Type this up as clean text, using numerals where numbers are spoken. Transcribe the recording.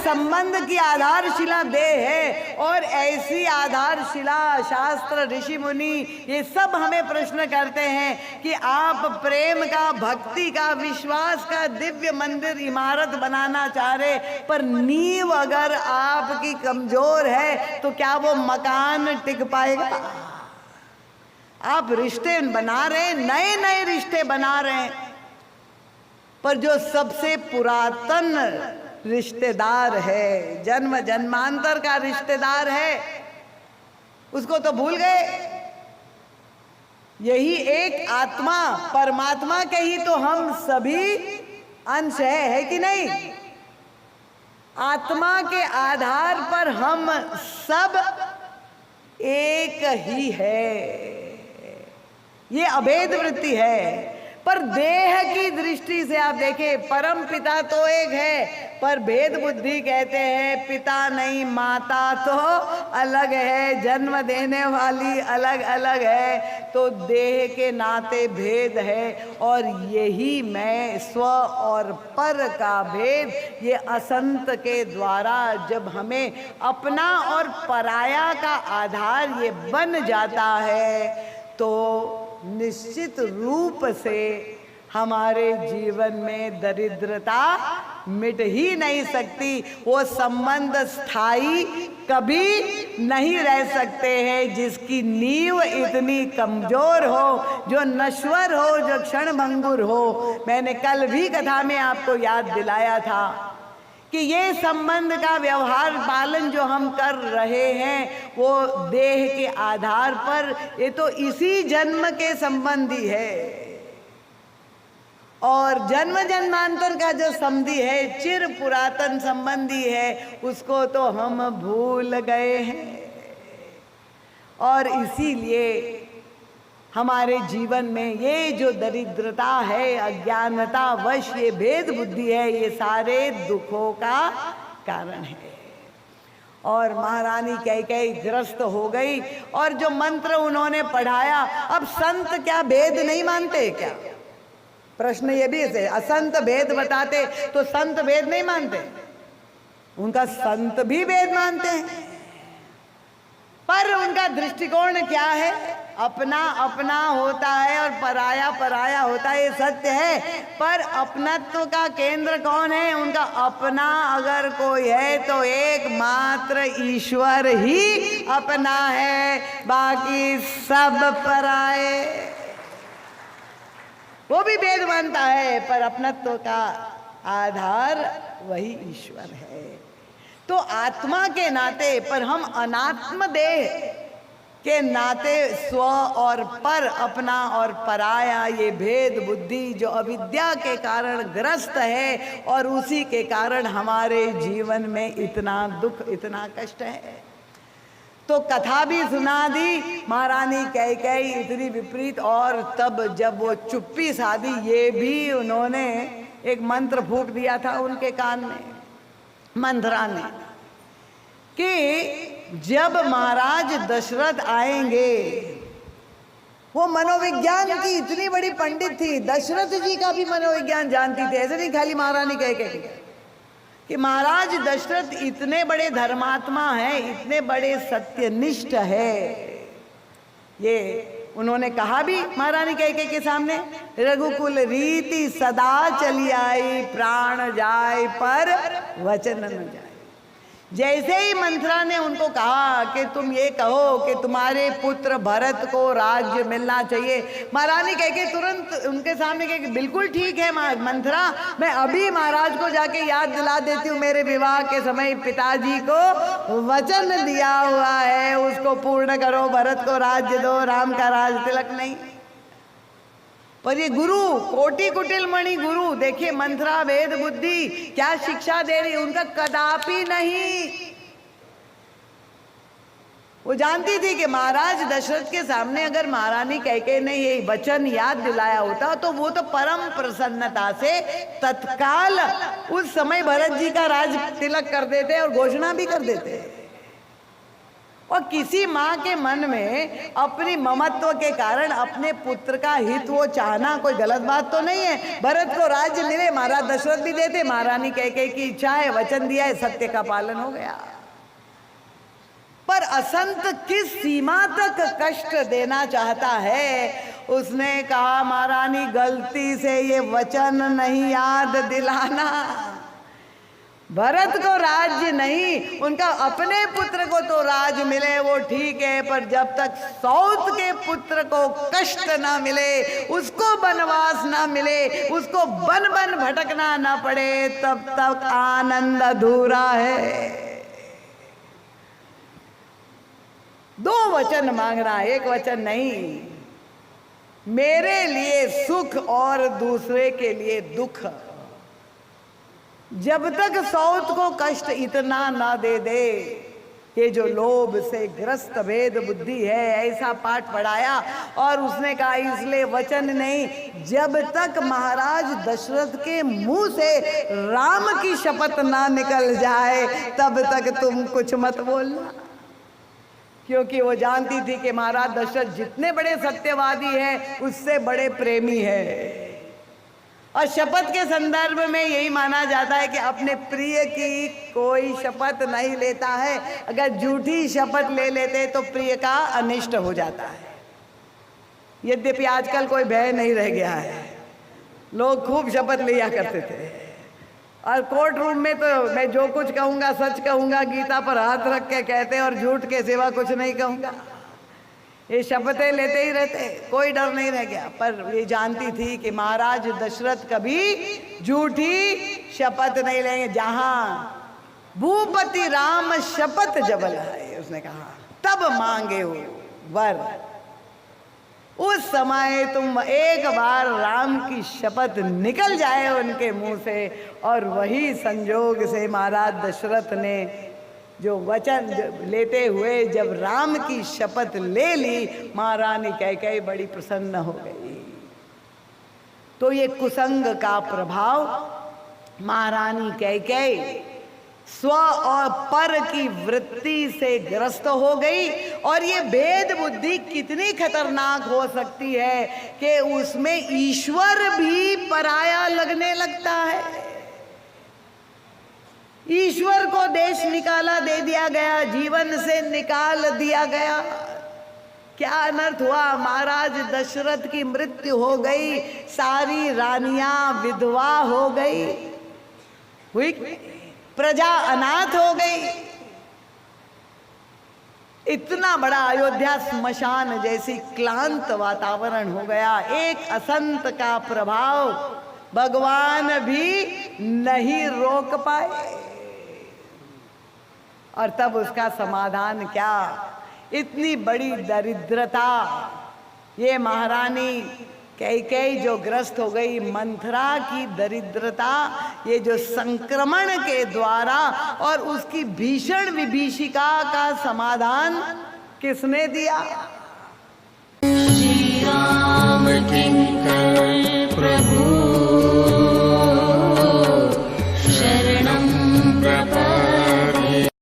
संबंध की आधारशिला देह है, और ऐसी आधारशिला शास्त्र ऋषि मुनि ये सब हमें प्रश्न करते हैं कि आप प्रेम का, भक्ति का, विश्वास का दिव्य मंदिर इमारत बनाना चाह रहे, पर नींव अगर आपकी कमजोर है तो क्या वो मकान टिक पाएगा? आप रिश्ते बना रहे हैं, नए नए रिश्ते बना रहे हैं, पर जो सबसे पुरातन रिश्तेदार है, जन्म जन्मांतर का रिश्तेदार है, उसको तो भूल गए। यही एक आत्मा, परमात्मा के ही तो हम सभी अंश है कि नहीं? आत्मा के आधार पर हम सब एक ही है, ये अभेद वृत्ति है। पर देह की दृष्टि से आप देखें, परम पिता तो एक है, पर भेद बुद्धि कहते हैं पिता नहीं माता तो अलग है, जन्म देने वाली अलग अलग है, तो देह के नाते भेद है। और यही मैं स्व और पर का भेद, ये असंत के द्वारा जब हमें अपना और पराया का आधार ये बन जाता है, तो निश्चित रूप से हमारे जीवन में दरिद्रता मिट ही नहीं सकती। वो संबंध स्थायी कभी नहीं रह सकते हैं जिसकी नींव इतनी कमजोर हो, जो नश्वर हो, जो क्षणभंगुर हो। मैंने कल भी कथा में आपको याद दिलाया था कि ये संबंध का व्यवहार पालन जो हम कर रहे हैं वो देह के आधार पर, ये तो इसी जन्म के संबंधी है, और जन्म जन्मांतर का जो संबंधी है, चिर पुरातन संबंधी है, उसको तो हम भूल गए हैं। और इसीलिए हमारे जीवन में ये जो दरिद्रता है, अज्ञानता वश ये भेद बुद्धि है, ये सारे दुखों का कारण है। और महारानी कैकेयी ग्रस्त हो गई, और जो मंत्र उन्होंने पढ़ाया, अब संत क्या भेद नहीं मानते क्या? प्रश्न ये भी है, असंत भेद बताते तो संत भेद नहीं मानते? उनका संत भी भेद मानते हैं, पर उनका दृष्टिकोण क्या है? अपना अपना होता है और पराया पराया होता है, ये सत्य है। पर अपनत्व का केंद्र कौन है? उनका अपना अगर कोई है तो एकमात्र ईश्वर ही अपना है, बाकी सब पराए। वो भी भेद मानता है, पर अपनत्व का आधार वही ईश्वर है। तो आत्मा के नाते, पर हम अनात्म देह के नाते स्व और पर, अपना और पराया, ये भेद बुद्धि जो अविद्या के कारण ग्रस्त है, और उसी के कारण हमारे जीवन में इतना दुख, इतना कष्ट है। तो कथा भी सुना दी महारानी कैकेयी इतनी विपरीत, और तब जब वो चुप्पी साधी, ये भी उन्होंने एक मंत्र फूंक दिया था उनके कान में, मंथरा ने, कि जब महाराज दशरथ आएंगे, वो मनोविज्ञान की इतनी बड़ी पंडित थी, दशरथ जी का भी मनोविज्ञान जानती थी, ऐसे नहीं खाली महारानी कैकेयी, कि महाराज दशरथ इतने बड़े धर्मात्मा हैं, इतने बड़े सत्यनिष्ठ है। ये उन्होंने कहा भी महारानी कैकेयी के सामने, रघुकुल रीति सदा चली आई, प्राण जाए पर वचन न जाए। जैसे ही मंथरा ने उनको कहा कि तुम ये कहो कि तुम्हारे पुत्र भरत को राज्य मिलना चाहिए, महारानी कैकेयी तुरंत उनके सामने कहे कि बिल्कुल ठीक है मंथरा, मैं अभी महाराज को जाके याद दिला देती हूँ, मेरे विवाह के समय पिताजी को वचन दिया हुआ है, उसको पूर्ण करो, भरत को राज्य दो, राम का राज तिलक नहीं। पर ये गुरु, कोटि कुटिल मणि गुरु, देखिए मंथरा वेद बुद्धि क्या शिक्षा दे रही, उनका कदापि नहीं। वो जानती थी कि महाराज दशरथ के सामने अगर महारानी कैकेयी ने ये वचन याद दिलाया होता तो वो तो परम प्रसन्नता से तत्काल उस समय भरत जी का राज तिलक कर देते और घोषणा भी कर देते। और किसी माँ के मन में अपनी ममत्व के कारण अपने पुत्र का हित वो चाहना कोई गलत बात तो नहीं है। भरत को राज्य मिले, महाराज दशरथ भी देते, महारानी कैकेयी की इच्छा है, वचन दिया है, सत्य का पालन हो गया। पर असंत किस सीमा तक कष्ट देना चाहता है? उसने कहा महारानी गलती से ये वचन नहीं याद दिलाना। भरत को राज्य नहीं, उनका अपने पुत्र को तो राज मिले वो ठीक है, पर जब तक सौत के पुत्र को कष्ट ना मिले, उसको वनवास ना मिले, उसको बन बन भटकना ना पड़े, तब तक आनंद अधूरा है। दो वचन मांगना, एक वचन नहीं। मेरे लिए सुख और दूसरे के लिए दुख। जब तक सौत को कष्ट इतना ना दे दे, ये जो लोभ से ग्रस्त भेद बुद्धि है, ऐसा पाठ पढ़ाया। और उसने कहा इसलिए वचन नहीं, जब तक महाराज दशरथ के मुंह से राम की शपथ ना निकल जाए तब तक तुम कुछ मत बोलना। क्योंकि वो जानती थी कि महाराज दशरथ जितने बड़े सत्यवादी हैं उससे बड़े प्रेमी है। और शपथ के संदर्भ में यही माना जाता है कि अपने प्रिय की कोई शपथ नहीं लेता है। अगर झूठी शपथ ले लेते तो प्रिय का अनिष्ट हो जाता है। यद्यपि आजकल कोई भय नहीं रह गया है, लोग खूब शपथ लिया करते थे। और कोर्ट रूम में तो मैं जो कुछ कहूँगा सच कहूँगा, गीता पर हाथ रख के कहते, और झूठ के सिवा कुछ नहीं कहूँगा। ये शपथें लेते ही रहते, कोई डर नहीं रह गया। पर ये जानती थी कि महाराज दशरथ कभी झूठी शपथ नहीं लेंगे। जहाँ भूपति राम शपथ जब लाए, उसने कहा तब मांगे हो वर। उस समय तुम एक बार राम की शपथ निकल जाए उनके मुंह से, और वही संजोग से महाराज दशरथ ने जो वचन लेते हुए जब राम की शपथ ले ली, महारानी कैकेयी बड़ी प्रसन्न हो गई। तो ये कुसंग का प्रभाव महारानी कैकेयी स्व और पर की वृत्ति से ग्रस्त हो गई। और ये भेद बुद्धि कितनी खतरनाक हो सकती है कि उसमें ईश्वर भी पराया लगने लगता है। ईश्वर को देश निकाला दे दिया गया, जीवन से निकाल दिया गया। क्या अनर्थ हुआ? महाराज दशरथ की मृत्यु हो गई, सारी रानियां विधवा हो गई, हुई, प्रजा अनाथ हो गई। इतना बड़ा अयोध्या स्मशान जैसी क्लांत वातावरण हो गया। एक असंत का प्रभाव भगवान भी नहीं रोक पाए। और तब उसका समाधान क्या? इतनी बड़ी दरिद्रता। ये महारानी कैकेयी जो ग्रस्त हो गई, मंथरा की दरिद्रता, ये जो संक्रमण के द्वारा, और उसकी भीषण विभीषिका का समाधान किसने दिया? श्री राम किंकर